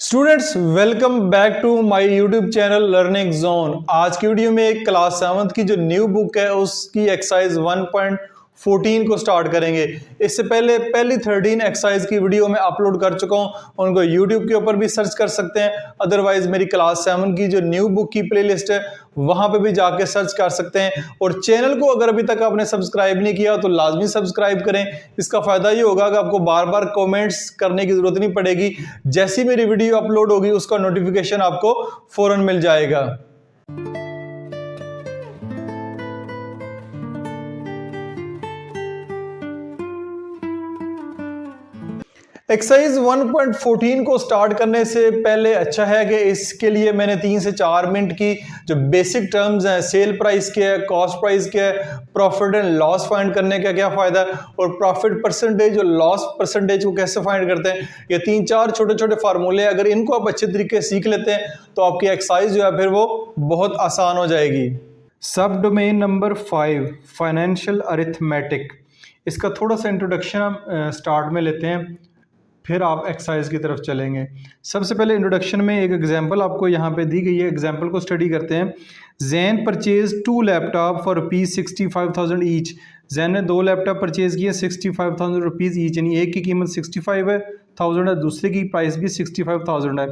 Students welcome back to my YouTube channel learning zone. आज की video में एक क्लास 7 की जो न्यू बुक है उसकी एक्सरसाइज 1.14 को स्टार्ट करेंगे। इससे पहले पहली 13 एक्सरसाइज की वीडियो मैं अपलोड कर चुका हूं, उनको यूट्यूब के ऊपर भी सर्च कर सकते हैं। अदरवाइज मेरी क्लास 7 की जो न्यू बुक की प्लेलिस्ट है वहां पे भी जाके सर्च कर सकते हैं। और चैनल को अगर अभी तक आपने सब्सक्राइब नहीं किया तो लाजमी सब्सक्राइब करें। इसका फायदा ये होगा कि आपको बार बार कमेंट्स करने की जरूरत नहीं पड़ेगी। जैसी मेरी वीडियो अपलोड होगी उसका नोटिफिकेशन आपको फौरन मिल जाएगा। एक्सरसाइज 1.14 को स्टार्ट करने से पहले अच्छा है कि इसके लिए मैंने 3 से 4 मिनट की जो बेसिक टर्म्स हैं, सेल प्राइस क्या है, कॉस्ट प्राइस क्या है, प्रॉफिट एंड लॉस फाइंड करने का क्या फायदा है और प्रॉफिट परसेंटेज और लॉस परसेंटेज को कैसे फाइंड करते हैं, ये 3-4 छोटे छोटे फार्मूले, अगर इनको आप अच्छे तरीके से सीख लेते हैं तो आपकी एक्सरसाइज जो है फिर वो बहुत आसान हो जाएगी। सब डोमेन नंबर 5 फाइनेंशियल अरिथमेटिक, इसका थोड़ा सा इंट्रोडक्शन हम स्टार्ट में लेते हैं, फिर आप एक्सरसाइज की तरफ चलेंगे। सबसे पहले इंट्रोडक्शन में एक एग्जांपल आपको यहाँ पे दी गई है, एग्जांपल को स्टडी करते हैं। Jain purchase 2 laptop for ₹65,000 each. Jain ने 2 लैपटॉप परचेज किए 65,000 रुपीज़ ईच, यानी एक की कीमत 65,000 है, दूसरे की प्राइस भी 65,000 है।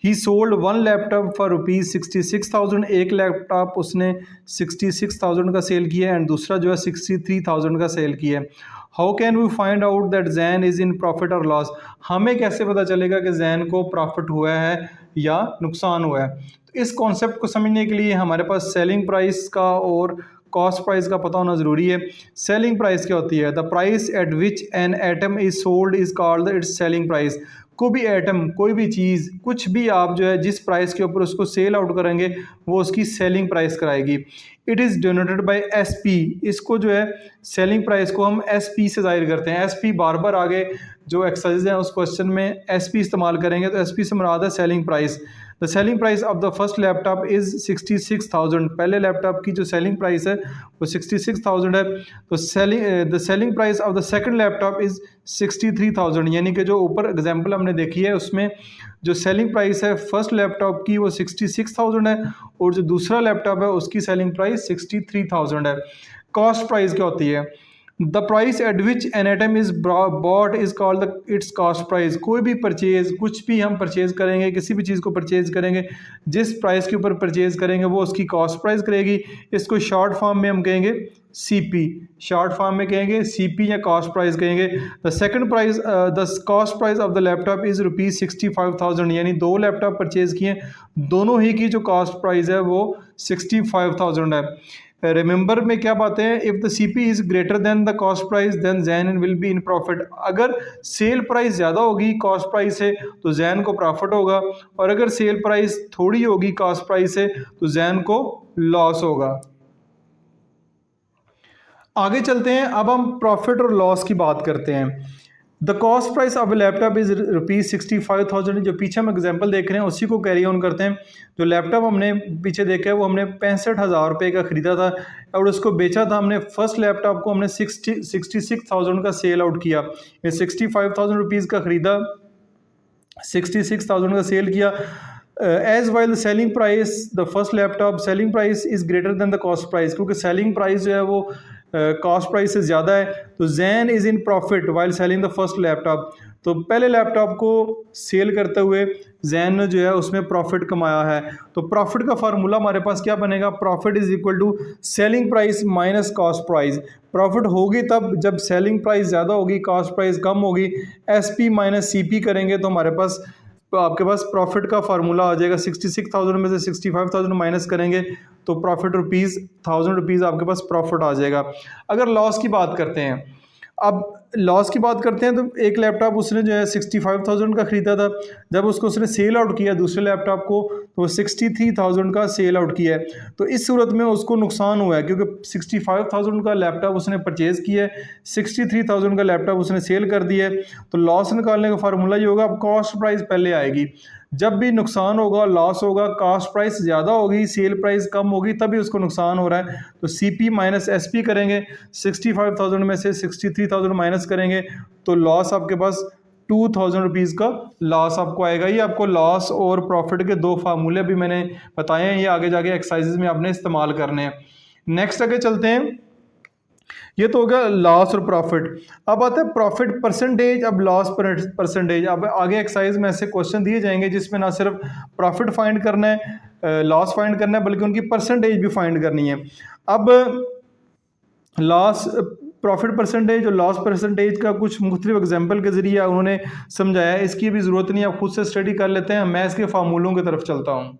ही सोल्ड 1 लैपटॉप फॉर ₹66,000, एक लैपटॉप उसने 66,000 का सेल किया एंड दूसरा जो है 63,000 का सेल किया है। How can we find out that gain is in profit और लॉस? हमें कैसे पता चलेगा कि जैन को प्रॉफिट हुआ है या नुकसान हुआ है? तो इस कॉन्सेप्ट को समझने के लिए हमारे पास सेलिंग प्राइस का और कॉस्ट प्राइस का पता होना ज़रूरी है। सेलिंग प्राइस क्या होती है? The price at which an atom is sold is called its selling price. कोई भी एटम, कोई भी चीज़, कुछ भी आप जो है जिस प्राइस के ऊपर उसको सेल आउट करेंगे वो उसकी सेलिंग प्राइस कराएगी। It is denoted by S P. इसको जो है सेलिंग प्राइस को हम एस पी से जाहिर करते हैं। एस पी बार बार आगे जो एक्सरसाइज है उस क्वेश्चन में एस पी इस्तेमाल करेंगे, तो एस पी से मुराद है selling price. The selling price of the first laptop is 66,000। पहले लैपटॉप की जो सेलिंग प्राइस है वो 66,000 है। तो the selling price of the second laptop is 63,000, यानी कि जो ऊपर एग्जांपल हमने देखी है उसमें जो सेलिंग प्राइस है फर्स्ट लैपटॉप की वो 66,000 है और जो दूसरा लैपटॉप है उसकी सेलिंग प्राइस 63,000 है। कॉस्ट प्राइस क्या होती है? The price at which an item is bought is called its cost price. कोई भी परचेज, कुछ भी हम परचेज करेंगे, किसी भी चीज़ को परचेज करेंगे, जिस प्राइस के ऊपर परचेज करेंगे वो उसकी कॉस्ट प्राइस करेगी। इसको शॉर्ट फॉर्म में हम कहेंगे सीपी, शॉर्ट फॉर्म में कहेंगे सीपी या कॉस्ट प्राइस कहेंगे। The second price, the cost price of the laptop is ₹65,000, यानी 2 लैपटॉप परचेज किए, दोनों ही की जो कॉस्ट प्राइस है वो 65,000 है। रिमेंबर में क्या बातें हैं? If the C P is greater than the cost price then gain will be in profit. अगर सेल प्राइस ज़्यादा होगी कॉस्ट प्राइस से तो जैन को प्रॉफिट होगा, और अगर सेल प्राइस थोड़ी होगी कॉस्ट प्राइस से तो जैन को लॉस होगा। आगे चलते हैं, अब हम प्रॉफिट और लॉस की बात करते हैं। The cost price of laptop is ₹65,000। जो पीछे हम एग्जांपल देख रहे हैं उसी को कैरी ऑन करते हैं। जो लैपटॉप हमने पीछे देखा है वो हमने 65,000 रुपये का ख़रीदा था और उसको बेचा था हमने, फर्स्ट लैपटॉप को हमने 66,000 का सेल आउट किया। ये 65,000 रुपीज़ का ख़रीदा, 66,000 का सेल किया। As while the selling price, the first laptop selling price is greater than the cost price, क्योंकि सेलिंग प्राइस जो है वो कॉस्ट प्राइस से ज़्यादा है। तो gain is in profit while selling the first laptop. तो पहले लैपटॉप को सेल करते हुए जैन ने जो है उसमें प्रॉफिट कमाया है। तो प्रॉफिट का फार्मूला हमारे पास क्या बनेगा? Profit is equal to selling price minus cost price. Profit होगी तब जब सेलिंग प्राइस ज़्यादा होगी, कॉस्ट प्राइस कम होगी। S P minus C P करेंगे तो हमारे पास, तो आपके पास प्रॉफिट का फार्मूला आ जाएगा। 66,000 में से 65,000 माइनस करेंगे तो प्रॉफिट ₹1,000 आपके पास प्रॉफिट आ जाएगा। अगर लॉस की बात करते हैं, अब लॉस की बात करते हैं, तो एक लैपटॉप उसने जो है 65,000 का ख़रीदा था, जब उसको उसने सेल आउट किया दूसरे लैपटॉप को तो वो 63,000 का सेल आउट किया है। तो इस सूरत में उसको नुकसान हुआ है क्योंकि 65,000 का लैपटॉप उसने परचेज़ किया है, 63,000 का लैपटॉप उसने सेल कर दिया है। तो लॉस निकालने का फार्मूला ये होगा, अब कॉस्ट प्राइस पहले आएगी। जब भी नुकसान होगा, लॉस होगा, कॉस्ट प्राइस ज़्यादा होगी, सेल प्राइस कम होगी, तभी उसको नुकसान हो रहा है। तो C P minus S P करेंगे, 65,000 में से 63,000 माइनस करेंगे तो लॉस आपके पास ₹2000 का लॉस आपको आएगा। ये आपको लॉस और प्रॉफिट के दो फार्मूले भी मैंने बताए हैं, ये आगे जाके एक्सरसाइजेज में आपने इस्तेमाल करने हैं। नेक्स्ट आगे चलते हैं, ये तो हो गया लॉस और प्रॉफिट। अब आता है प्रॉफिट परसेंटेज, अब लॉस परसेंटेज। अब आगे एक्सरसाइज में ऐसे क्वेश्चन दिए जाएंगे जिसमें ना सिर्फ प्रॉफिट फाइंड करना है, लॉस फाइंड करना है, बल्कि उनकी परसेंटेज भी फाइंड करनी है। अब लॉस प्रॉफिट परसेंटेज और लॉस परसेंटेज का कुछ मुख्तलिफ एग्जाम्पल के जरिए उन्होंने समझाया है, इसकी भी ज़रूरत नहीं, आप खुद से स्टडी कर लेते हैं। मैं इसके फार्मूलों की तरफ चलता हूँ।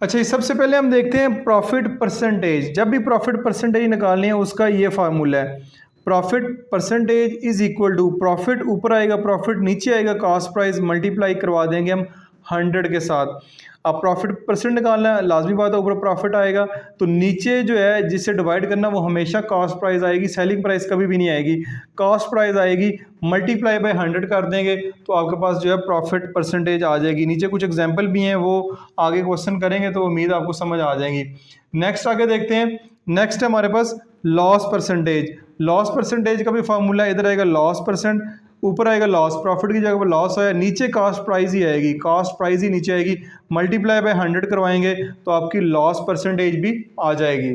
अच्छा, सबसे पहले हम देखते हैं प्रॉफिट परसेंटेज। जब भी प्रॉफिट परसेंटेज निकालनी है उसका ये फार्मूला है, profit percentage is equal to, profit ऊपर आएगा, प्रॉफिट नीचे आएगा, कॉस्ट प्राइस मल्टीप्लाई करवा देंगे हम 100 के साथ। अब प्रॉफिट परसेंट निकालना है, लाजमी बात है, ऊपर प्रॉफिट आएगा तो नीचे जो है जिससे डिवाइड करना वो हमेशा कॉस्ट प्राइस आएगी, सेलिंग प्राइस कभी भी नहीं आएगी, कॉस्ट प्राइस आएगी, मल्टीप्लाई बाय 100 कर देंगे तो आपके पास जो है प्रॉफिट परसेंटेज आ जाएगी। नीचे कुछ एग्जांपल भी हैं, वो आगे क्वेश्चन करेंगे तो उम्मीद आपको समझ आ जाएंगी। नेक्स्ट आगे देखते हैं, नेक्स्ट है हमारे पास लॉस परसेंटेज। लॉस परसेंटेज का भी फार्मूला इधर आएगा लॉस परसेंट, ऊपर आएगा लॉस, प्रॉफिट की जगह पर लॉस है, नीचे कॉस्ट प्राइस ही आएगी, कॉस्ट प्राइस ही नीचे आएगी, मल्टीप्लाई बाय 100 करवाएंगे तो आपकी लॉस परसेंटेज भी आ जाएगी।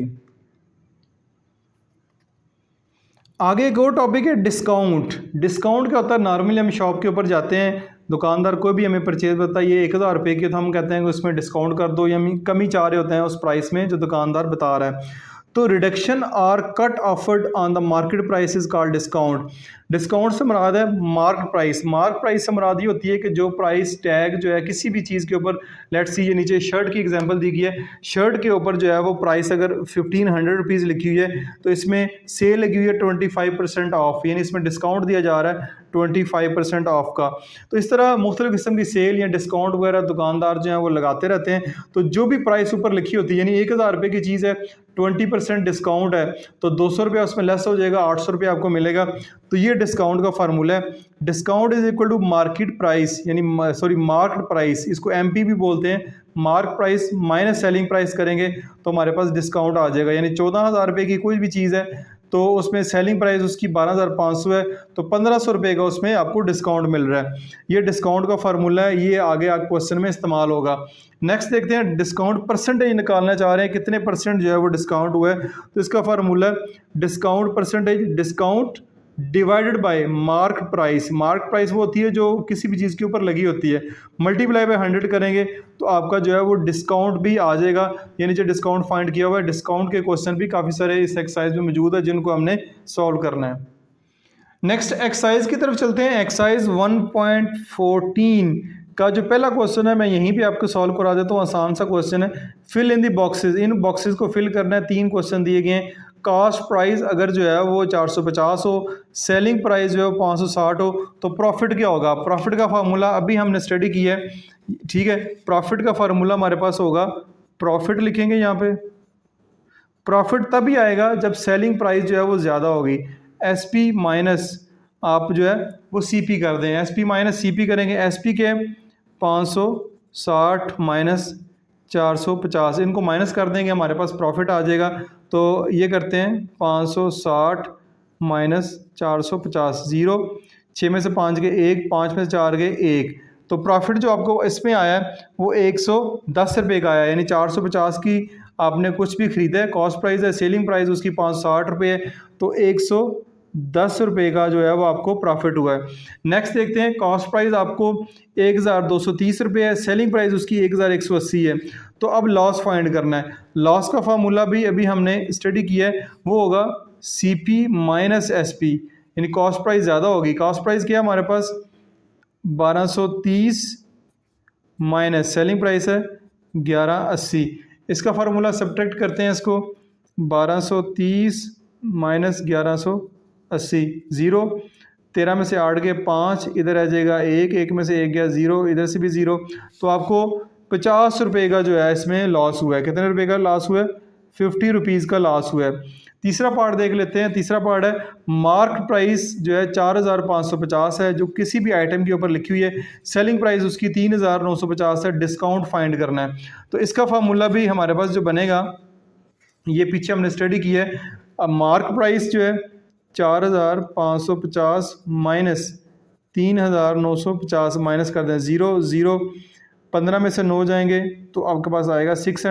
आगे एक और टॉपिक है डिस्काउंट। डिस्काउंट क्या होता है, नॉर्मली हम शॉप के ऊपर जाते हैं, दुकानदार कोई भी हमें परचेज करता है, ये 1000 की, तो हम कहते हैं कि उसमें डिस्काउंट कर दो, या हम कमी चाह रहे होते हैं उस प्राइस में जो दुकानदार बता रहा है। तो रिडक्शन और cut offered on the market price is called discount. Discount से मुराद है मार्क प्राइस। मार्क प्राइस से मुराद ये होती है कि जो प्राइस टैग जो है किसी भी चीज़ के ऊपर, लेट्स सी ये नीचे शर्ट की एग्जांपल दी गई है, शर्ट के ऊपर जो है वो प्राइस अगर 1500 रुपीज़ लिखी हुई है तो इसमें सेल लगी हुई है 25% ऑफ, यानी इसमें डिस्काउंट दिया जा रहा है 25% ऑफ का। तो इस तरह मुख्तलिफ किस्म की सेल या डिस्काउंट वगैरह दुकानदार जो है वो लगाते रहते हैं। तो जो भी प्राइस ऊपर लिखी होती है, यानी 1000 की चीज़ है, 20% डिस्काउंट है तो 200 रुपया उसमें लेस हो जाएगा, 800 रुपया आपको मिलेगा। तो ये डिस्काउंट का फार्मूला है। Discount is equal to market price, यानी सॉरी मार्केट प्राइस, इसको एमपी भी बोलते हैं। Mark price minus selling price करेंगे तो हमारे पास डिस्काउंट आ जाएगा। यानी 14,000 रुपये की कोई भी चीज़ है तो उसमें सेलिंग प्राइस उसकी 12,500 है तो 1,500 रुपये का उसमें आपको डिस्काउंट मिल रहा है। ये डिस्काउंट का फार्मूला है, ये आगे क्वेश्चन में इस्तेमाल होगा। नेक्स्ट देखते हैं डिस्काउंट परसेंटेज निकालना चाह रहे हैं, कितने परसेंट जो है वो डिस्काउंट हुआ है। तो इसका formula discount percentage, discount divided by mark price. Mark price वो होती है जो किसी भी चीज़ के ऊपर लगी होती है, मल्टीप्लाई बाय 100 करेंगे तो आपका जो है वो डिस्काउंट भी आ जाएगा। यानी जो डिस्काउंट फाइंड किया हुआ है, डिस्काउंट के क्वेश्चन भी काफ़ी सारे इस एक्सरसाइज में मौजूद है जिनको हमने सॉल्व करना है। नेक्स्ट एक्सरसाइज की तरफ चलते हैं। एक्सरसाइज 1.14 का जो पहला क्वेश्चन है मैं यहीं पे आपको सॉल्व करा देता हूँ। आसान सा क्वेश्चन है, फिल इन दी बॉक्सेस। इन बॉक्सेस को फिल करना है। 3 क्वेश्चन दिए गए हैं। कॉस्ट प्राइस अगर जो है वो 450 हो, सेलिंग प्राइस जो है 560 हो तो प्रॉफिट क्या होगा। प्रॉफिट का फार्मूला अभी हमने स्टडी किया है, ठीक है। प्रॉफिट का फार्मूला हमारे पास होगा, प्रॉफिट लिखेंगे यहाँ पे, प्रॉफिट तभी आएगा जब सेलिंग प्राइस जो है वो ज़्यादा होगी। एस पी माइनस आप जो है वो सी पी कर दें, S P minus C P करेंगे। एस पी के 560 माइनस 450, इनको माइनस कर देंगे, हमारे पास प्रॉफिट आ जाएगा। तो ये करते हैं 560 माइनस 450, 0, 6 में से 5 गए 1, 5 में से 4 गए 1, तो प्रॉफिट जो आपको इसमें आया है वो 110 रुपये का आया। यानी 450 की आपने कुछ भी खरीदा है, कॉस्ट प्राइस है, सेलिंग प्राइस उसकी 560 रुपये है, तो 110 रुपये का जो है वो आपको प्रॉफिट हुआ है। नेक्स्ट देखते हैं, कॉस्ट प्राइस आपको 1230 रुपये है, सेलिंग प्राइस उसकी 1180 है। तो अब लॉस फाइंड करना है। लॉस का फार्मूला भी अभी हमने स्टडी किया है, वो होगा C P minus S P, यानी कॉस्ट प्राइस ज़्यादा होगी। कॉस्ट प्राइस क्या है हमारे पास 1230 माइनस सेलिंग प्राइस है 1180। इसका फार्मूला सब्ट्रैक्ट करते हैं, इसको 1230 माइनस 1180, 0, 13 में से 8 गए 5, इधर आ जाएगा 1, 1 में से 1 गया 0, इधर से भी 0, तो आपको 50 रुपये का जो है इसमें लॉस हुआ है। कितने रुपए का लॉस हुआ है, 50 रुपीज़ का लॉस हुआ है। तीसरा पार्ट देख लेते हैं। तीसरा पार्ट है मार्क प्राइस जो है 4550 है, जो किसी भी आइटम के ऊपर लिखी हुई है, सेलिंग प्राइस उसकी 3950 है, डिस्काउंट फाइंड करना है। तो इसका फार्मूला भी हमारे पास जो बनेगा, ये पीछे हमने स्टडी किया है। अब मार्क प्राइस जो है 4,550 माइनस 3,950 माइनस कर दें 0 0, 15 में से 9 जाएंगे तो आपके पास आएगा 6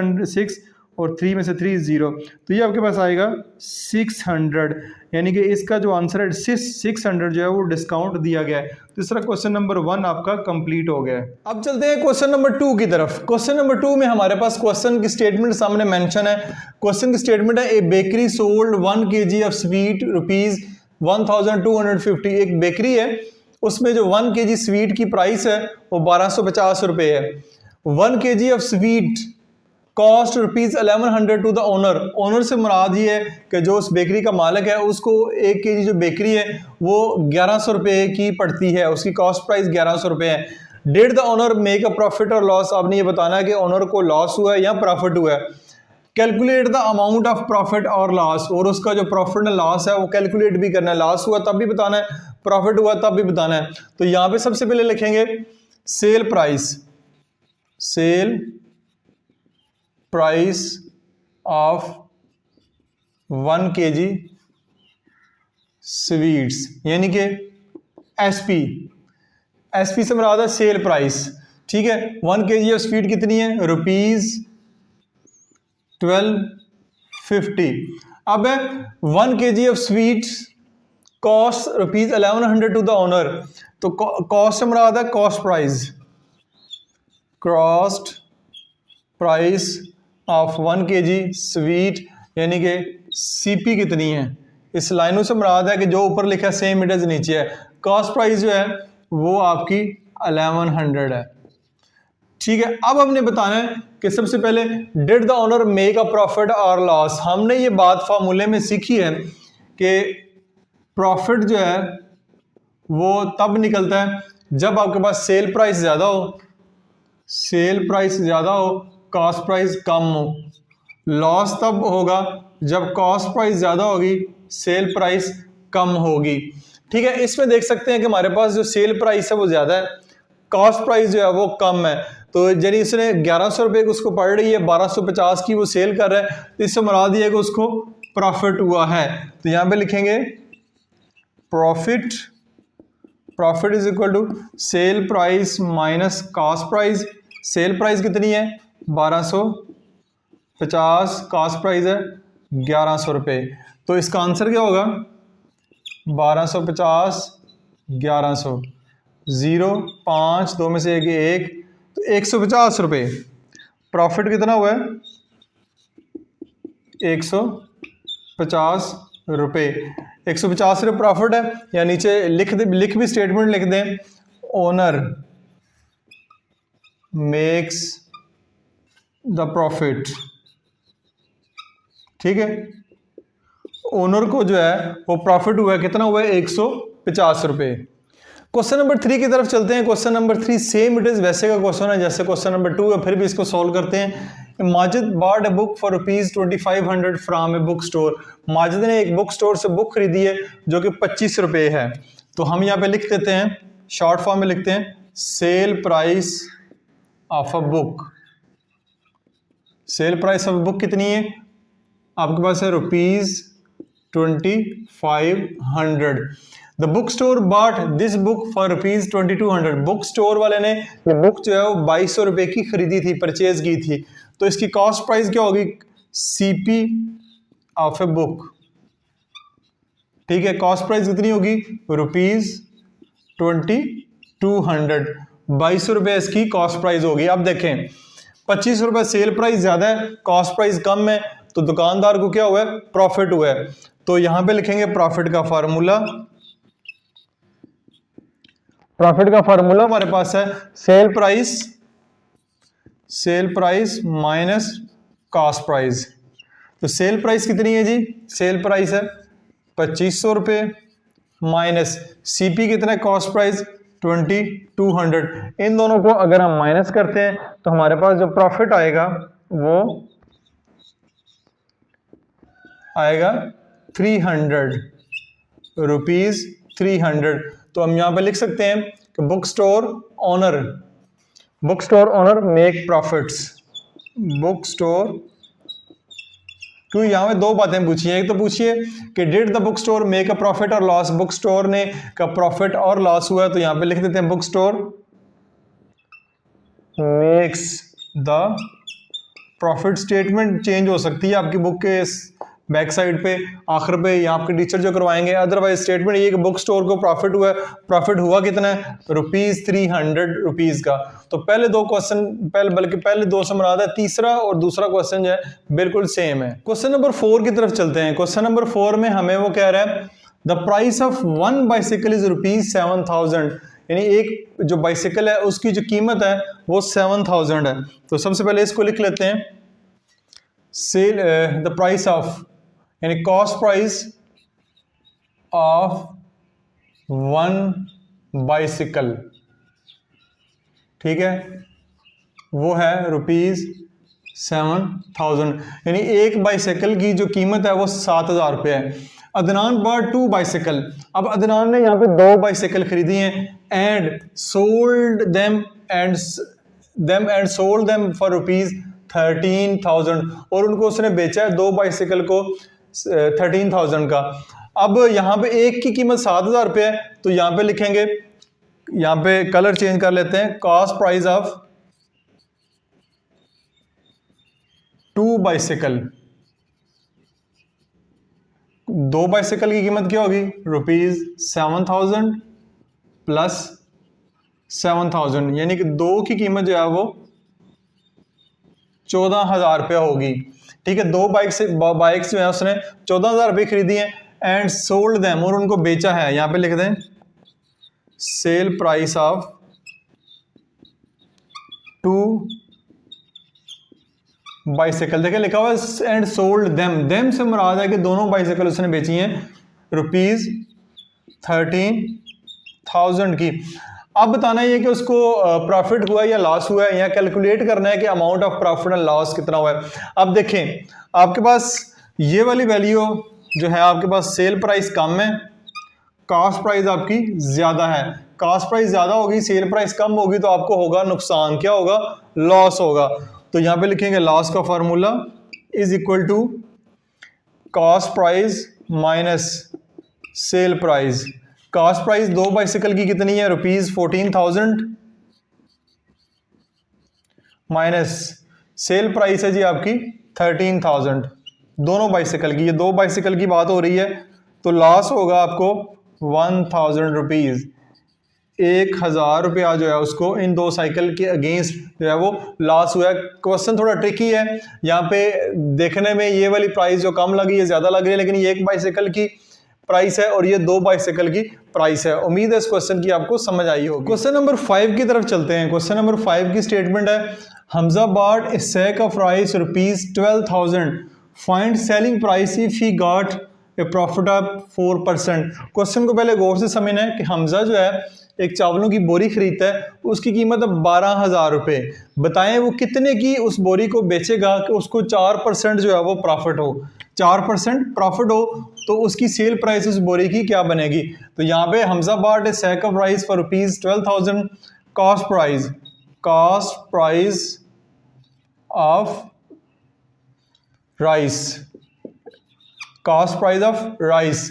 और 3 में से 3 0, तो ये आपके पास आएगा 600, यानी कि इसका जो आंसर है 600 जो है वो डिस्काउंट दिया गया है। तो इस तरह क्वेश्चन नंबर 1 आपका कंप्लीट हो गया है। अब चलते हैं क्वेश्चन नंबर 2 की तरफ। क्वेश्चन नंबर 2 में हमारे पास क्वेश्चन की स्टेटमेंट सामने मेंशन है। क्वेश्चन की स्टेटमेंट है, a bakery sold 1 kg of sweet ₹1250। एक बेकरी है, उसमें जो 1 kg स्वीट की प्राइस है वो 1250 रुपये है। 1 kg of sweet cost ₹1100 to the owner. Owner से मुराद ये है कि जो उस बेकरी का मालिक है उसको 1 kg जो बेकरी है वो 1100 रुपये की पड़ती है, उसकी कॉस्ट प्राइस 1100 रुपये है। Did the owner make a profit और लॉस, आपने ये बताना है कि ओनर को लॉस हुआ है या प्रॉफिट हुआ है। Calculate the amount of profit और लॉस, और उसका जो प्रॉफिट और लॉस है वो कैलकुलेट भी करना है। लॉस हुआ तब भी बताना है, प्रॉफिट हुआ तब भी बताना है। तो यहाँ पे सबसे पहले लिखेंगे sale price of 1 kg sweets, यानी कि एसपी से मुराद है सेल प्राइस। ठीक है, 1 kg ऑफ स्वीट कितनी है? ₹1250। अब 1 kg of sweet cost ₹1100 to the owner, तो कॉस्ट से मुराद है cost price of 1 kg sweet, यानी कि सीपी कितनी है? इस लाइनों से मुराद है कि जो ऊपर लिखा है सेम इट इज नीचे है। कॉस्ट प्राइस जो है वो आपकी 1100 है। ठीक है, अब हमने बताना है कि सबसे पहले did the owner make a profit और लॉस। हमने ये बात फार्मूले में सीखी है कि प्रॉफिट जो है वो तब निकलता है जब आपके पास सेल प्राइस ज़्यादा हो, कॉस्ट प्राइस कम हो। लॉस तब होगा जब कॉस्ट प्राइस ज़्यादा होगी, सेल प्राइस कम होगी। ठीक है, इसमें देख सकते हैं कि हमारे पास जो सेल प्राइस है वो ज़्यादा है, कॉस्ट प्राइस जो है वो कम है। तो यानी इसने 1100 रुपये को उसको पड़ रही है, 1250 की वो सेल कर रहा है, तो इससे मुराद ये है कि उसको प्रॉफिट हुआ है। तो यहाँ पे लिखेंगे profit is equal to sell price minus cost price. Cell price कितनी है? 1250, कॉस्ट प्राइस है 1100 रुपये। तो इसका आंसर क्या होगा? 1250 1100, 0 5 2 में से 1, तो 150 रुपये। प्रॉफिट कितना हुआ है? 150 रुपये। 150 रुपये प्रॉफिट है, या नीचे लिख भी स्टेटमेंट लिख दें, ओनर मेक्स द प्रॉफिट। ठीक है, ओनर को जो है वो प्रॉफिट हुआ है, कितना हुआ है? 150 रुपये। क्वेश्चन नंबर 3 की तरफ चलते हैं। Question number 3 same it is वैसे का क्वेश्चन है जैसे क्वेश्चन नंबर 2 है, फिर भी इसको सॉल्व करते हैं। Majid bought a book for ₹2500 from a book store. Majid ने एक बुक स्टोर से बुक खरीदी है जो कि 25 रुपये है। तो हम यहाँ पे लिख देते हैं, शॉर्ट फॉर्म में लिखते हैं, sale price of a book. Sale price of book कितनी है? आपके पास है ₹2500। The book store bought this book for ₹2200। Book store वाले ने ये बुक जो है वो 2200 रुपये की खरीदी थी, परचेज की थी। तो इसकी कॉस्ट प्राइस क्या होगी? CP of a book. ठीक है, कॉस्ट प्राइस कितनी होगी? ₹2200। 2200 रुपये इसकी कॉस्ट प्राइस होगी। अब देखें, 25 रुपये सेल प्राइस ज्यादा है, कॉस्ट प्राइस कम है, तो दुकानदार को क्या हुआ है? प्रॉफिट हुआ है। तो यहां पे लिखेंगे प्रॉफिट का फार्मूला हमारे पास है cell price minus cost price. तो सेल प्राइस कितनी है जी? सेल प्राइस है 2500 रुपये माइनस सीपी कितना है? Cost price 2200। इन दोनों को अगर हम माइनस करते हैं तो हमारे पास जो प्रॉफिट आएगा वो आएगा 300 रुपीज 300। तो हम यहां पे लिख सकते हैं कि book store owner make profits. Book store क्योंकि यहाँ पे दो बातें पूछी हैं। एक तो पूछिए कि did the book store make a profit और लॉस, बुक स्टोर ने का प्रॉफिट और लॉस हुआ है, तो यहाँ पे लिख देते हैं book store makes the profit. Statement change हो सकती है आपकी बुक के बैक साइड पे, आखिर पे, या आपके टीचर जो करवाएंगे। अदरवाइज स्टेटमेंट ये कि बुक स्टोर को प्रॉफिट हुआ, प्रॉफिट हुआ कितना है, ₹300 का। तो पहले दो क्वेश्चन बल्कि पहले दो से मुराद है, तीसरा और दूसरा क्वेश्चन जो है बिल्कुल सेम है। क्वेश्चन नंबर 4 की तरफ चलते हैं। क्वेश्चन नंबर 4 में हमें वो कह रहा है the price of one bicycle is ₹7,000, यानी एक जो बाइसिकल है उसकी जो कीमत है वो 7,000 है। तो सबसे पहले इसको लिख लेते हैं, सेल द प्राइस ऑफ, यानी cost price of one bicycle, ठीक है, वो है ₹7,000, यानी एक बाइसिकल की जो कीमत है वो 7,000 रुपये है। अदनान बॉट 2 बाइसिकल, अब अदनान ने यहाँ पे 2 बाइसिकल खरीदी हैं and sold them sold them for ₹13,000, और उनको उसने बेचा है 2 बाइसिकल को 13,000 का। अब यहाँ पे एक की कीमत 7,000 रुपये है, तो यहाँ पे लिखेंगे, यहाँ पे कलर चेंज कर लेते हैं, cost price of 2 bicycle, 2 bicycle की कीमत क्या होगी, ₹7,000 प्लस 7,000, यानी कि 2 की कीमत जो है वो 14,000 रुपया होगी। ठीक है, 2 बाइक्स जो है उसने 14,000 रुपये खरीदी है एंड सोल्ड देम, और उनको बेचा है। यहां पे लिख दें सेल प्राइस ऑफ 2 बाइसाइकिल, देखिए लिखा हुआ है एंड सोल्ड देम से मुराद है कि दोनों बाइसाइकिल उसने बेची हैं ₹13,000 की। अब बताना है कि उसको प्रॉफिट हुआ या लॉस हुआ है, या कैलकुलेट करना है कि amount of profit and loss कितना हुआ है। अब देखें आपके पास ये वाली वैल्यू जो है, आपके पास सेल प्राइस कम है, कॉस्ट प्राइस आपकी ज्यादा है। कॉस्ट प्राइस ज्यादा होगी, सेल प्राइस कम होगी, तो आपको होगा नुकसान, क्या होगा, लॉस होगा। तो यहां पे लिखेंगे लॉस का formula is equal to cost price minus sell price. Cost price 2 bicycle की कितनी है, ₹14,000 माइनस सेल प्राइस है जी आपकी 13,000, दोनों बाइसिकल की, ये 2 बाइसिकल की बात हो रही है। तो लॉस होगा आपको 1,000 रुपीज, 1,000 रुपया जो है उसको इन 2 साइकिल के अगेंस्ट जो है वो लॉस हुआ है। क्वेश्चन थोड़ा ट्रिकी है, यहाँ पे देखने में ये वाली प्राइस जो कम लगी है ज्यादा लग रही है, लेकिन ये 1 बाइसिकल की प्राइस है और ये 2 बाइसिकल की प्राइस है। उम्मीद है इस क्वेश्चन की आपको समझ आई होगी। क्वेश्चन नंबर 5 की तरफ चलते हैं। क्वेश्चन नंबर 5 की स्टेटमेंट है Hamza bought a sack of rice ₹12,000, find selling price if he got a profit of 4%। Question को पहले गौर से समझना है कि हमजा जो है एक चावलों की बोरी खरीदता है, उसकी कीमत है 12,000 रुपये। बताएं वो कितने की उस बोरी को बेचेगा कि उसको 4% जो है वो प्रॉफिट हो, 4% प्रॉफिट हो, तो उसकी सेल प्राइस उस बोरी की क्या बनेगी। तो यहाँ पे Hamza bought a sack of rice for ₹12,000, cost price of rice, cost price of rice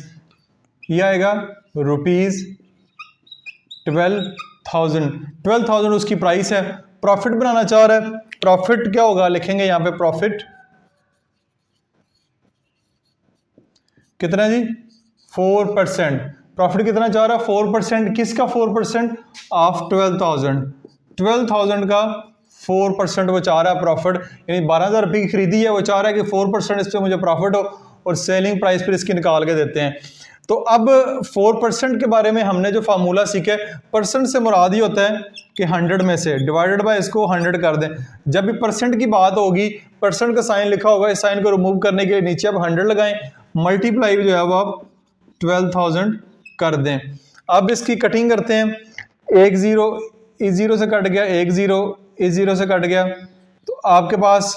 ये आएगा ₹12,000 उसकी प्राइस है। प्रॉफिट बनाना चाह रहा है, प्रॉफिट क्या होगा, लिखेंगे यहां पे प्रॉफिट कितना जी, 4%। प्रॉफिट कितना चाह रहा है, 4%। किसका 4%, ऑफ 12,000 का 4% वो चाह रहा है प्रॉफिट, यानी 12,000 रुपये की खरीदी है, वो चाह रहा है कि 4% इस पर मुझे प्रॉफिट हो, और सेलिंग प्राइस पर इसकी निकाल के देते हैं। तो अब 4% के बारे में हमने जो फार्मूला सीखा है, परसेंट से मुराद ही होता है कि 100 में से डिवाइडेड बाय इसको 100 कर दें। जब भी परसेंट की बात होगी, परसेंट का साइन लिखा होगा, इस साइन को रिमूव करने के लिए नीचे आप 100 लगाएं, मल्टीप्लाई जो है वो आप 12,000 कर दें। अब इसकी कटिंग करते हैं, 1 0 इस 0 से कट गया, 1 0 इस 0 से कट गया, तो आपके पास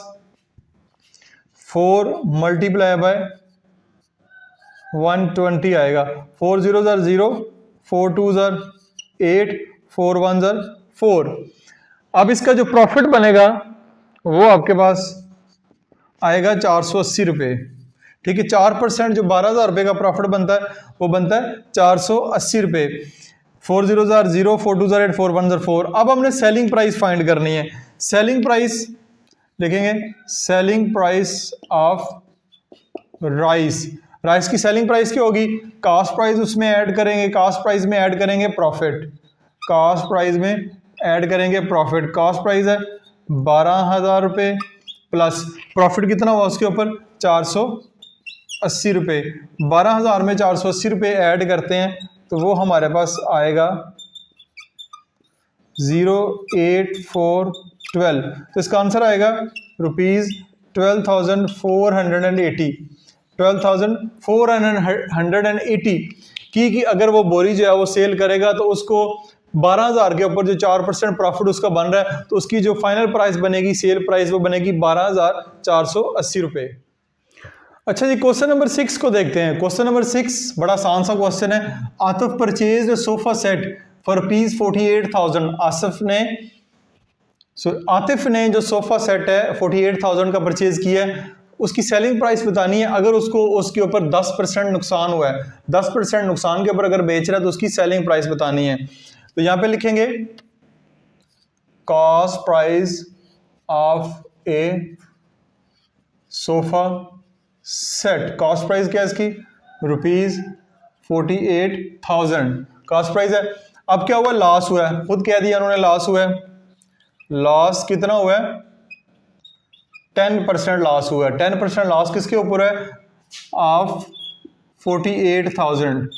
4 मल्टीप्लाई बाय 120 आएगा। 4 0 0, 4 2 8, 4 1 4। अब इसका जो प्रॉफिट बनेगा वो आपके पास आएगा 480 रुपये। ठीक है, 4% जो 12,000 रुपये का प्रॉफिट बनता है वो बनता है 480 रुपये। 4 0 0, 4 2 8, 4 1 4। अब हमने सेलिंग प्राइस फाइंड करनी है। सेलिंग प्राइस लिखेंगे, selling price of rice. Rice की सेलिंग प्राइस क्या होगी? कास्ट प्राइस उसमें ऐड करेंगे, कास्ट प्राइस में ऐड करेंगे प्रॉफिट, कास्ट प्राइस में ऐड करेंगे प्रॉफिट। कास्ट प्राइस है 12,000 रुपये प्लस प्रॉफिट कितना हुआ उसके ऊपर 480 रुपये। 12,000 में 480 रुपये ऐड करते हैं तो वो हमारे पास आएगा 08412। तो इसका आंसर आएगा ₹12,480। 12,480 की अगर वो बोरी जो है वो सेल करेगा तो उसको 12,000 के ऊपर जो 4% प्रॉफिट उसका बन रहा है तो उसकी जो फाइनल प्राइस बनेगी, सेल प्राइस, वो बनेगी 12,480 रुपये। अच्छा जी, क्वेश्चन नंबर 6 को देखते हैं। क्वेश्चन नंबर 6 बड़ा आसान सा क्वेश्चन है। Atif purchase sofa set for ₹48,000। Atif ने जो सोफा सेट है 48,000 का परचेज किया है, उसकी सेलिंग प्राइस बतानी है। अगर उसको उसके ऊपर 10% नुकसान हुआ है, 10% नुकसान के ऊपर अगर बेच रहा है तो उसकी सेलिंग प्राइस बतानी है। तो यहां पे लिखेंगे cost price of A sofa set. Cost price क्या है इसकी? ₹48,000 कॉस्ट प्राइस है। अब क्या हुआ? लॉस हुआ है, खुद कह दिया उन्होंने लॉस हुआ है। लॉस कितना हुआ है? 10% लॉस हुआ है। 10% लॉस किसके ऊपर है? ऑफ 48,000।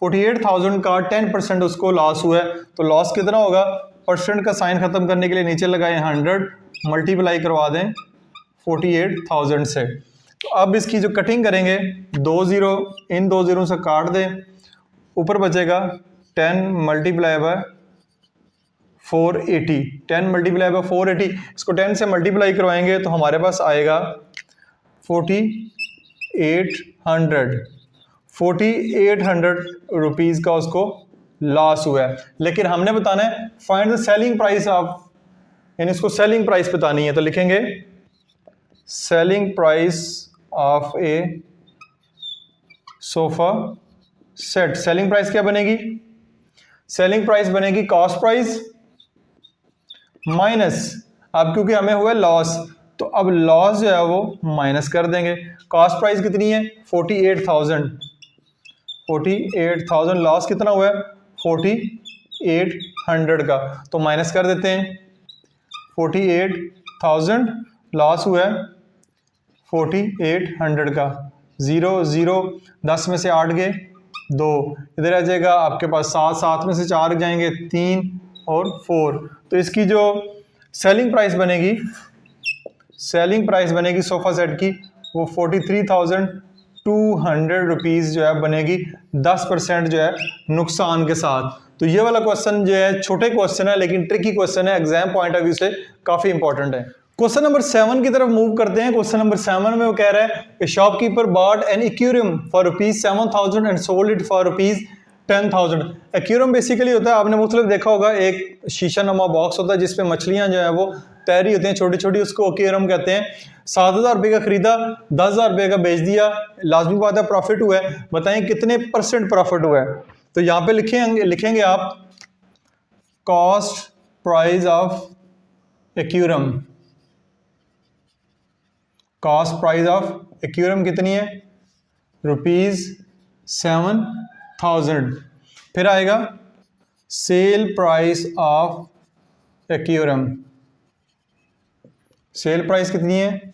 48,000 का 10% उसको लॉस हुआ है तो लॉस कितना होगा? परसेंट का साइन खत्म करने के लिए नीचे लगाए 100, मल्टीप्लाई करवा दें 48,000 से। तो अब इसकी जो कटिंग करेंगे, 2 0 इन 2 0 से काट दें, ऊपर बचेगा 10 मल्टीप्लाई बाय 480। 10 मल्टीप्लाई बाय 480, इसको 10 से मल्टीप्लाई करवाएंगे तो हमारे पास आएगा 4,800 रुपीज़ का उसको लॉस हुआ है। लेकिन हमने बताना है find the selling price of, यानी इसको सेलिंग प्राइस बतानी है। तो लिखेंगे selling price of A sofa set. Selling price क्या बनेगी? सेलिंग प्राइस बनेगी कॉस्ट प्राइस माइनस, अब क्योंकि हमें हुआ लॉस तो अब लॉस जो है वो माइनस कर देंगे। कॉस्ट प्राइस कितनी है? 48,000। 48,000 लॉस कितना हुआ है? 4,800 का, तो माइनस कर देते हैं। 48,000 लॉस हुआ है 4,800 का। 0 0 10 में से 8 गए 2, इधर आ जाएगा आपके पास 7, 7 में से 4 जाएंगे 3 और 4। तो इसकी जो सेलिंग प्राइस बनेगी, सेलिंग प्राइस बनेगी सोफा सेट की वो 43,200 रुपीज़ जो है बनेगी, 10% जो है नुकसान के साथ। तो ये वाला क्वेश्चन जो है छोटे क्वेश्चन है लेकिन ट्रिकी क्वेश्चन है, एग्जाम पॉइंट ऑफ व्यू से काफ़ी इंपॉर्टेंट है। क्वेश्चन नंबर 7 की तरफ मूव करते हैं। क्वेश्चन नंबर 7 में वो कह रहा है कि shopkeeper bot N aquarium for ₹7,000 and sold it for ₹10,000। Aquarium basically होता है, आपने मुख्तलिफ देखा होगा, एक शीशा नुमा बॉक्स होता है जिसपे मछलियां जो है वो तैरी होती हैं छोटी छोटी, उसको एक्वेरियम कहते हैं। 7,000 रुपये का खरीदा, 10,000 रुपये का बेच दिया, लाजमी बात है प्रॉफिट हुआ है। बताएं कितने % प्रॉफिट हुआ है? तो यहाँ पे लिखेंगे आप cost price of aquarium. Cost price of aquarium कितनी है? ₹7,000। फिर आएगा sale price of aquarium. Cell price कितनी है?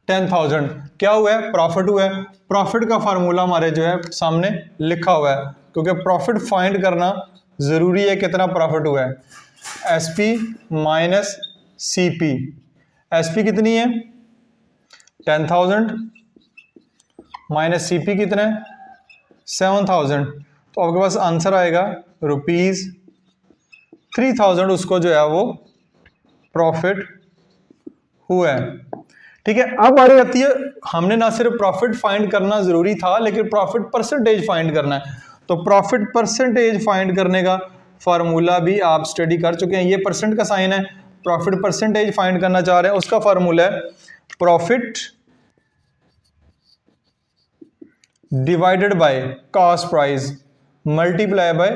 ₹10,000। क्या हुआ है? प्रॉफिट हुआ है। प्रॉफिट का फार्मूला हमारे जो है सामने लिखा हुआ है, क्योंकि प्रॉफिट फाइंड करना जरूरी है। कितना प्रॉफिट हुआ है? SP minus CP। SP कितनी है? 10,000 माइनस CP कितना है? 7,000। तो आपके पास आंसर आएगा ₹3,000 उसको जो है वो प्रॉफिट हुआ है। ठीक है, अब बारी आती है, हमने ना सिर्फ प्रॉफिट फाइंड करना जरूरी था लेकिन प्रॉफिट परसेंटेज फाइंड करना है। तो प्रॉफिट परसेंटेज फाइंड करने का फार्मूला भी आप स्टडी कर चुके हैं। ये परसेंट का साइन है प्रॉफिट परसेंटेज फाइंड करना चाह रहे हैं, उसका फार्मूला है profit divided by cost price multiply by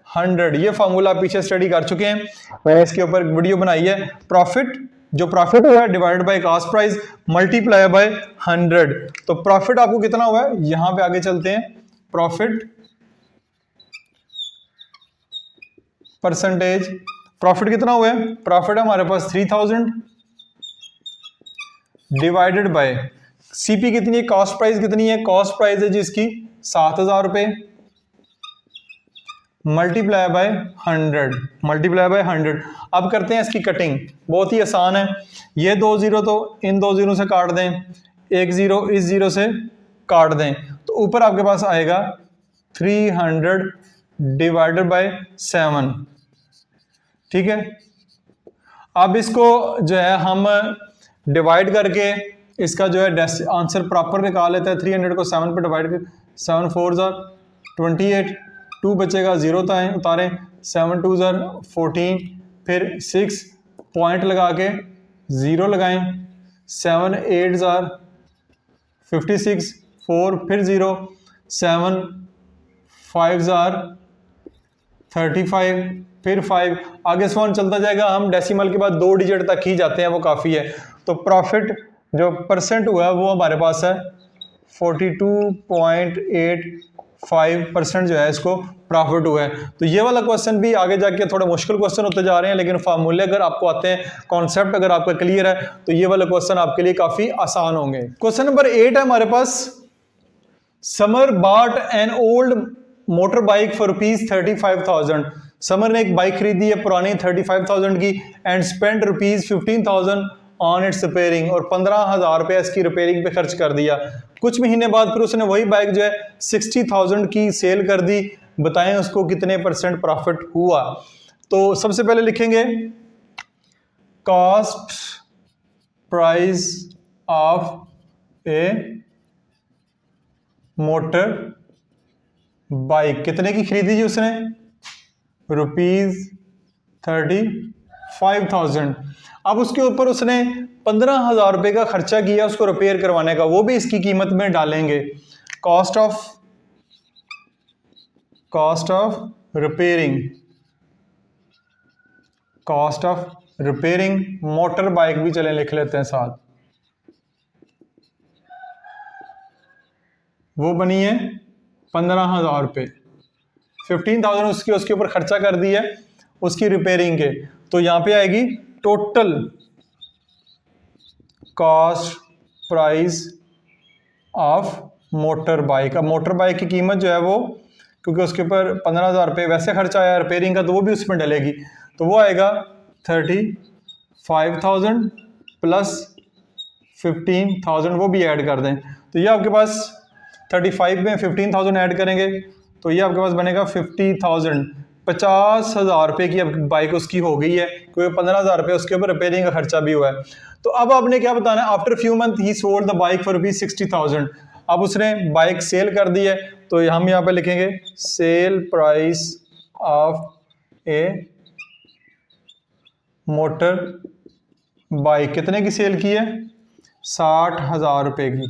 100। ये फार्मूला आप पीछे स्टडी कर चुके हैं, मैंने इसके ऊपर वीडियो बनाई है। प्रॉफिट जो प्रॉफिट हुआ है divided by cost price multiply by 100। तो प्रॉफिट आपको कितना हुआ है, यहां पे आगे चलते हैं। प्रॉफिट परसेंटेज, प्रॉफिट कितना हुआ है, प्रॉफिट हमारे पास 3000 डिवाइडेड बाय सीपी कितनी है, कॉस्ट प्राइस कितनी है, कॉस्ट प्राइस है जिसकी 7000 रुपए मल्टीप्लाई बाय 100, मल्टीप्लाई बाय 100। अब करते हैं इसकी कटिंग, बहुत ही आसान है। ये 2 जीरो तो इन 2 जीरो से काट दें, 1 जीरो इस जीरो से काट दें, तो ऊपर आपके पास आएगा 300 डिवाइडेड बाय 7। ठीक है, अब इसको जो है हम डिवाइड करके इसका जो है आंसर प्रॉपर निकाल लेते हैं। 300 को 7 पे डिवाइड कर, 7 4 28, 2 बचेगा, 0 उतारें, 7 2 14, फिर 6 पॉइंट लगा के 0 लगाएं, 7 8 56, 4 फिर 0, 7 5 35, फिर 5, आगे से चलता जाएगा। हम डेसिमल के बाद 2 डिजिट तक ही जाते हैं, वो काफ़ी है। तो प्रॉफिट जो परसेंट हुआ है वो हमारे पास है 42.85% जो है इसको प्रॉफिट हुआ है। तो ये वाला क्वेश्चन भी आगे जाके थोड़े मुश्किल क्वेश्चन होते जा रहे हैं, लेकिन फार्मूले अगर आपको आते हैं, कॉन्सेप्ट अगर आपका क्लियर है, तो ये वाला क्वेश्चन आपके लिए काफ़ी आसान होंगे। क्वेश्चन नंबर 8 है हमारे पास। Samar bought an old motor bike for ₹35,000। Samar ने एक बाइक खरीदी है पुरानी 35,000 की, and spend ₹15,000 on its repairing, और 15,000 रुपये इसकी रिपेयरिंग पे खर्च कर दिया। कुछ महीने बाद फिर उसने वही बाइक जो है 60,000 की सेल कर दी। बताएं उसको कितने % प्रॉफिट हुआ। तो सबसे पहले लिखेंगे cost price of A motor bike, कितने की खरीदी जी उसने, ₹35,000। अब उसके ऊपर उसने 15,000 रुपये का खर्चा किया उसको रिपेयर करवाने का, वो भी इसकी कीमत में डालेंगे। Cost of repairing motor bike भी चले लिख लेते हैं साथ, वो बनी है 15,000 रुपये। 15,000 उसके ऊपर खर्चा कर दिया उसकी रिपेयरिंग के, तो यहां पे आएगी total cost price of motor bike. अब मोटर बाइक की कीमत जो है वो, क्योंकि उसके ऊपर 15,000 रुपये वैसे खर्चा आया रिपेयरिंग का, तो वो भी उसमें डलेगी, तो वो आएगा 35,000 प्लस 15,000, वो भी ऐड कर दें। तो ये आपके पास 35 में 15,000 ऐड करेंगे तो ये आपके पास बनेगा 50,000। 50,000 रुपये की अब बाइक उसकी हो गई है, क्योंकि 15,000 रुपये उसके ऊपर रिपेयरिंग का खर्चा भी हुआ है। तो अब आपने क्या बताना है, after few month he sold the bike for ₹60,000। अब उसने बाइक सेल कर दी है, तो हम यहाँ पे लिखेंगे sale price of A motor bike, कितने की सेल की है, 60,000 रुपये की,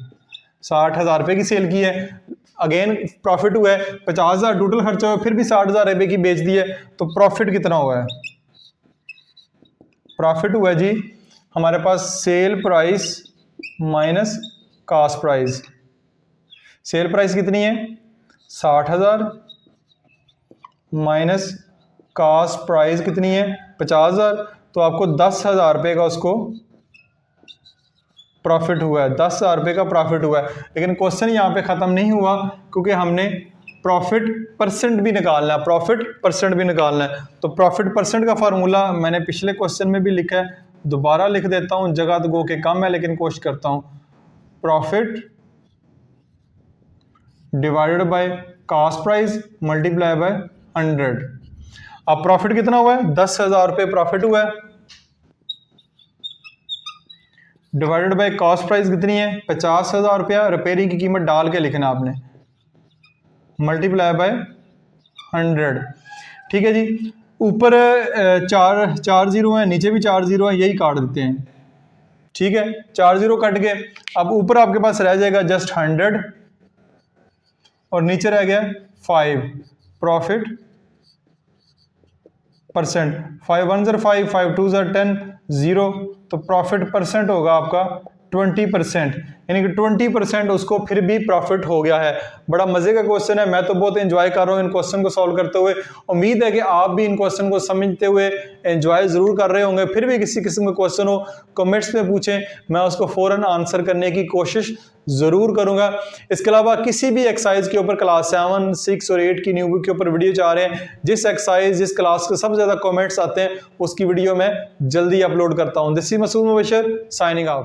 60,000 रुपये की सेल की है। अगेन प्रॉफिट हुआ है 50,000 टोटल खर्चा हुआ, फिर भी 60,000 रुपये की बेच दी है, तो प्रॉफिट कितना हुआ है, प्रॉफिट हुआ है जी हमारे पास sale price minus cost price. Cell price कितनी है 60,000 माइनस कॉस्ट प्राइस कितनी है 50,000, तो आपको 10,000 रुपये का उसको प्रॉफिट हुआ है, 10,000 रुपये का प्रॉफिट हुआ है। लेकिन क्वेश्चन यहाँ पे ख़त्म नहीं हुआ, क्योंकि हमने प्रॉफिट परसेंट भी निकालना है, प्रॉफिट परसेंट भी निकालना है। तो प्रॉफिट परसेंट का फार्मूला मैंने पिछले क्वेश्चन में भी लिखा है, दोबारा लिख देता हूँ, जगह तो गो के कम है लेकिन कोशिश करता हूँ। Profit divided by cost price multiply by 100। अब प्रॉफिट कितना हुआ है 10,000 रुपये प्रॉफिट हुआ है, डिवाइडेड बाय कॉस्ट प्राइस कितनी है 50,000 रुपया, रिपेयरिंग की कीमत डाल के लिखना आपने, मल्टीप्लाई बाय 100। ठीक है जी। ऊपर चार चार जीरो है, नीचे भी 4 जीरो है, यही काट देते हैं। ठीक है, 4 जीरो कट गए। अब ऊपर आपके पास रह जाएगा जस्ट 100 और नीचे रह गया 5 प्रॉफिट परसेंट। 5 1 ज़र 5, 5 2 ज़र 10, 0, तो प्रॉफिट परसेंट होगा आपका 20%, यानी कि 20% उसको फिर भी प्रॉफिट हो गया है। बड़ा मजे का क्वेश्चन है, मैं तो बहुत एंजॉय कर रहा हूँ इन क्वेश्चन को सॉल्व करते हुए। उम्मीद है कि आप भी इन क्वेश्चन को समझते हुए एंजॉय जरूर कर रहे होंगे। फिर भी किसी किस्म का क्वेश्चन हो कमेंट्स में पूछें, मैं उसको फौरन आंसर करने की कोशिश जरूर करूंगा। इसके अलावा किसी भी एक्सरसाइज के ऊपर क्लास 7, 6 और 8 की न्यू बुक के ऊपर वीडियो चाह रहे हैं, जिस एक्सरसाइज जिस क्लास के सबसे ज्यादा कमेंट्स आते हैं उसकी वीडियो मैं जल्दी अपलोड करता हूं। This is Masood Mubashar signing out.